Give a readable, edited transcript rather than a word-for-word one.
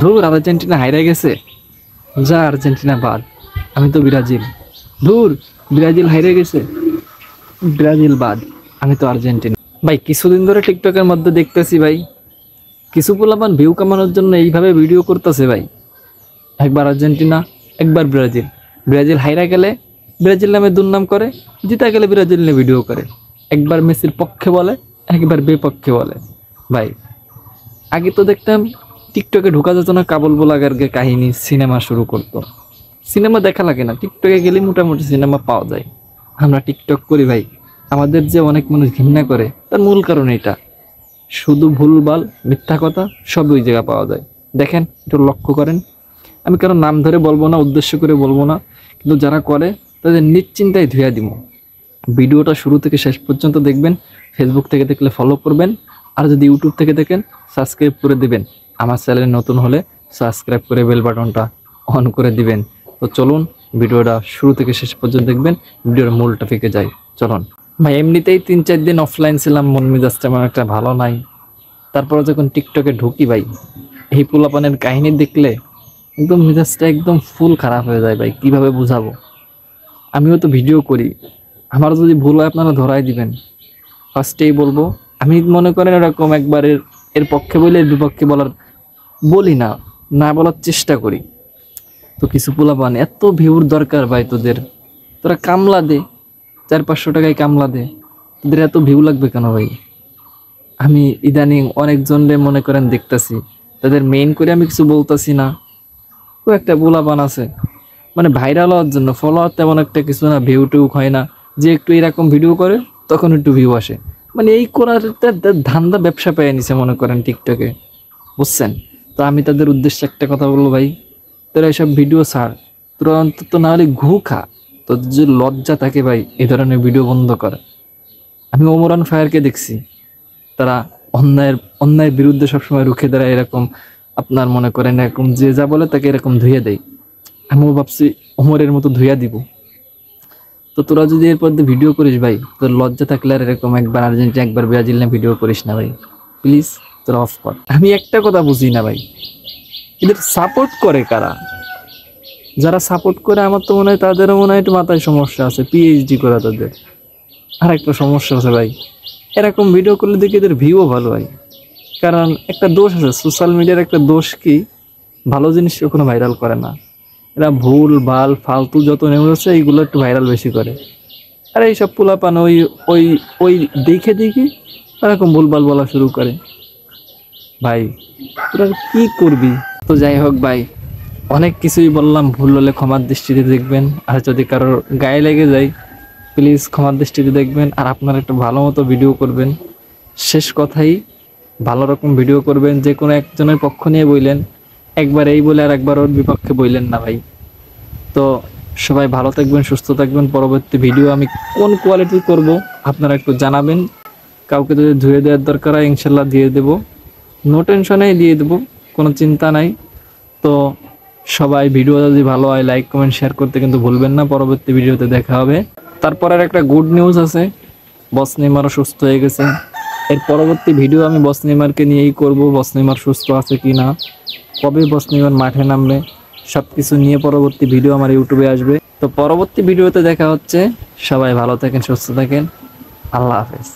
ধুর আর্জেন্টিনা হাইরা গেছে, যা আর্জেন্টিনা বাদ, আমি তো ব্রাজিল। ধুর ব্রাজিল হাইরে গেছে, ব্রাজিল বাদ, আমি তো আর্জেন্টিনা। ভাই কিছুদিন ধরে টিকটকের মধ্যে দেখতেছি ভাই, কিছু পোলাপান ভিউ কামানোর জন্য এইভাবে ভিডিও করতেছে ভাই। একবার আর্জেন্টিনা, একবার ব্রাজিল। ব্রাজিল হাইরা গেলে ব্রাজিল নামে দুর্নাম করে, জিতা গেলে ব্রাজিল নিয়ে ভিডিও করে। একবার মেসির পক্ষে বলে, একবার বিপক্ষে বলে। ভাই আগে তো দেখতাম টিকটকে ঢোকা যেত না, কাবুল বোলাগার কাহিনী সিনেমা শুরু করতো। সিনেমা দেখা লাগে না, টিকটকে গেলে মোটামুটি সিনেমা পাওয়া যায়। আমরা টিকটক করি ভাই, আমাদের যে অনেক মানুষ ঘৃণা করে তার মূল কারণ এটা, শুধু ভুলভাল মিথ্যা কথা সব ওই জায়গা পাওয়া যায়। দেখেন একটু লক্ষ্য করেন, আমি কারো নাম ধরে বলবো না, উদ্দেশ্য করে বলবো না, কিন্তু যারা করে তাদের নিশ্চিন্তায় ধুয়া দিব। ভিডিওটা শুরু থেকে শেষ পর্যন্ত দেখবেন, ফেসবুক থেকে দেখলে ফলো করবেন, আর যদি ইউটিউব থেকে দেখেন সাবস্ক্রাইব করে দিবেন। আমার চ্যানেলে নতুন হলে সাবস্ক্রাইব করে বেল বাটনটা অন করে দিবেন। তো চলুন ভিডিওটা শুরু থেকে শেষ পর্যন্ত দেখবেন, ভিডিওর মূল টপিকে যাই চলুন। ভাই এমনিতেই 3-4 দিন অফলাইন ছিলাম, মন মেজাজ তেমন একটা ভালো নাই। তারপরে যখন টিকটকে ঢুকি ভাই, এই পোলাপানের কাহিনী দেখলে একদম মেজাজটা একদম ফুল খারাপ হয়ে যায় ভাই, কিভাবে বুঝাবো। আমিও তো ভিডিও করি, আমার যদি ভুল হয় আপনারা ধরাই দিবেন। ফার্স্টেই বলবো, আমি মনে করেন এরকম একবার এর পক্ষে বলে এর বিপক্ষে বলি না, না বলার চেষ্টা করি। তো কিছু পোলাপান এত ভিউর দরকার ভাই তোদের, তোরা কামলা দে, 400-500 টাকায় কামলা দে, তোদের এত ভিউ লাগবে কেন ভাই? আমি ইদানিং অনেকজনরে মনে করেন দেখতাছি, তাদের মেইন করে আমি কিছু বলতাছি না, ও একটা পোলাপান আছে মানে ভাইরাল হওয়ার জন্য, ফলোয়ার তেমন একটা কিছু না, ভিউ টিউ হয় না, যে একটু এরকম ভিডিও করে তখন একটু ভিউ আসে, মানে এই করার ধান্দা ব্যবসা পেয়ে নিছে মনে করেন টিকটকে, বুঝছেন? তো আমি তাদের উদ্দেশ্যে একটা কথা বলবো, ভাই তোরা এইসব ভিডিও ছাড়, তোরা অন্তত না হলে ঘু খা, তোদের যে লজ্জা থাকে ভাই এই ধরনের ভিডিও বন্ধ কর। আমি ওমরান ফায়ারকে দেখছি, তারা অন্যায়ের বিরুদ্ধে সবসময় রুখে দাঁড়ায়, এরকম আপনার মনে করেন এরকম যে যা বলে তাকে এরকম ধুয়ে দেয়। আমিও ভাবছি ওমরের মতো ধুইয়া দিব। তো তোরা যদি এরপর ভিডিও করিস ভাই, তোর লজ্জা থাকলে আর এরকম একবার আর্জেন্টিনা একবার ব্রাজিল নিয়ে ভিডিও করিস না ভাই, প্লিজ তোরা অফ কর। আমি একটা কথা বুঝি না ভাই, এদের সাপোর্ট করে কারা? যারা সাপোর্ট করে আমার তো মনে হয় তাদেরও মনে হয় একটু মাথায় সমস্যা আছে, পিএইচডি করা তাদের। আর একটা সমস্যা আছে ভাই, এরকম ভিডিও করলে দেখি এদের ভিউও ভালো হয়। কারণ একটা দোষ আছে, সোশ্যাল মিডিয়ার একটা দোষ কি, ভালো জিনিস কখনো ভাইরাল করে না। এরা ভুল ভাল ফালতু যত নিউজ আছে এইগুলো একটু ভাইরাল বেশি করে। আর এইসব পোলাপান ওই ওই ওই দেখে দেখে এরকম ভুলভাল বলা শুরু করে। ভাই তোরা কি করবি? তো যাই হোক ভাই, অনেক কিছুই বললাম, ভুল হলে ক্ষমার দৃষ্টিতে দেখবেন, আর যদি কারোর গায়ে লেগে যায় প্লিজ ক্ষমার দৃষ্টিতে দেখবেন। আর আপনারা একটু ভালো মতো ভিডিও করবেন, শেষ কথাই ভালো রকম ভিডিও করবেন, যে কোনো একজনের পক্ষ নিয়ে বললেন, একবার এই বলে আর একবার ওর বিপক্ষে বললেন না ভাই। তো সবাই ভালো থাকবেন, সুস্থ থাকবেন। পরবর্তী ভিডিও আমি কোন কোয়ালিটির করব আপনারা একটু জানাবেন। কাউকে যদি ধুয়ে দেওয়ার দরকার হয় ইনশাল্লাহ দিয়ে দেব, নো টেনশনেই দিয়ে দেব, কোনো চিন্তা নাই। তো সবাই ভিডিও যদি ভালো হয় লাইক কমেন্ট শেয়ার করতে কিন্তু ভুলবেন না। পরবর্তী ভিডিওতে দেখা হবে। তারপরের একটা গুড নিউজ আছে, বস নেইমারও সুস্থ হয়ে গেছে। এর পরবর্তী ভিডিও আমি বস নেইমারকে নিয়েই করব, বস নেইমার সুস্থ আছে কি না, কবে বস নেইমার মাঠে নামবে, সব কিছু নিয়ে পরবর্তী ভিডিও আমার ইউটিউবে আসবে। তো পরবর্তী ভিডিওতে দেখা হচ্ছে, সবাই ভালো থাকেন, সুস্থ থাকেন, আল্লাহ হাফেজ।